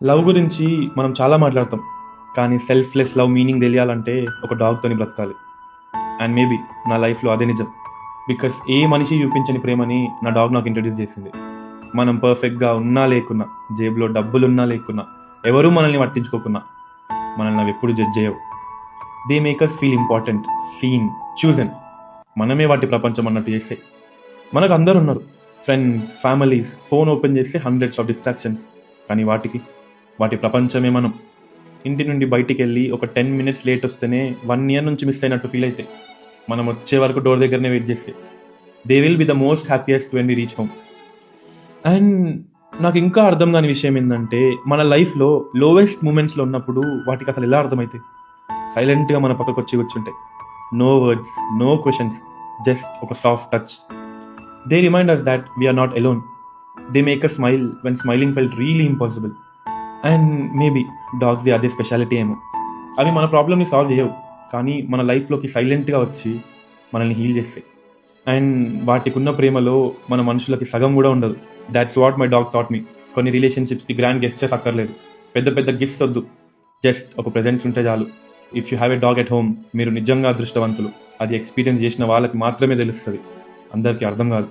Love గురించి మనం చాలా మాట్లాడతాం, కానీ సెల్ఫ్లెస్ లవ్ మీనింగ్ తెలియాలంటే ఒక డాగ్తోని బ్రతకాలి. అండ్ మేబీ నా లైఫ్లో అదే నిజం. బికాస్ ఏ మనిషి చూపించని ప్రేమని నా డాగ్ నాకు ఇంట్రడ్యూస్ చేసింది. మనం పర్ఫెక్ట్గా ఉన్నా లేకున్నా, జేబులో డబ్బులున్నా లేకున్నా, ఎవరూ మనల్ని పట్టించుకోకున్నా, మనల్ని అవి ఎప్పుడు జడ్జ్ చేయవు. They make us feel important, seen, chosen. మనమే వాటి ప్రపంచం అన్నట్టు చేస్తే. మనకు అందరు ఉన్నారు, ఫ్రెండ్స్, ఫ్యామిలీస్. ఫోన్ ఓపెన్ చేస్తే హండ్రెడ్స్ ఆఫ్ డిస్ట్రాక్షన్స్. కానీ వాటి ప్రపంచమే మనం. ఇంటి నుండి బయటికి వెళ్ళి ఒక 10 minutes లేట్ వస్తేనే 1 year నుంచి మిస్ అయినట్టు ఫీల్ అయితే, మనం వచ్చే వరకు డోర్ దగ్గరనే వెయిట్ చేస్తే, they will be the most happiest when we reach home. And నాకు ఇంకా అర్థం కాని విషయం ఏంటంటే, మన లైఫ్లో లోవెస్ట్ మూమెంట్స్లో ఉన్నప్పుడు వాటికి అసలు ఎలా అర్థమవుతాయి? సైలెంట్గా మన పక్కకు వచ్చి కూర్చుంటాయి. No words, no questions, just ఒక soft touch. They remind us that we are not alone. They make a smile when smiling felt really impossible. And maybe డాగ్స్ది అదే స్పెషాలిటీ ఏమో. అవి మన ప్రాబ్లమ్ని సాల్వ్ చేయవు, కానీ మన లైఫ్లోకి సైలెంట్గా వచ్చి మనల్ని హీల్ చేస్తాయి. అండ్ వాటికి ఉన్న ప్రేమలో మన మనుషులకి సగం కూడా ఉండదు. That's what my dog thought me. కొన్ని రిలేషన్షిప్స్కి గ్రాండ్ గెస్టర్స్ అక్కర్లేదు, పెద్ద పెద్ద గిఫ్ట్స్ వద్దు, జస్ట్ ఒక ప్రెజెంట్స్ ఉంటే చాలు. If you have a dog at home, మీరు నిజంగా అదృష్టవంతులు. అది ఎక్స్పీరియన్స్ చేసిన వాళ్ళకి మాత్రమే తెలుస్తుంది, అందరికీ అర్థం కాదు.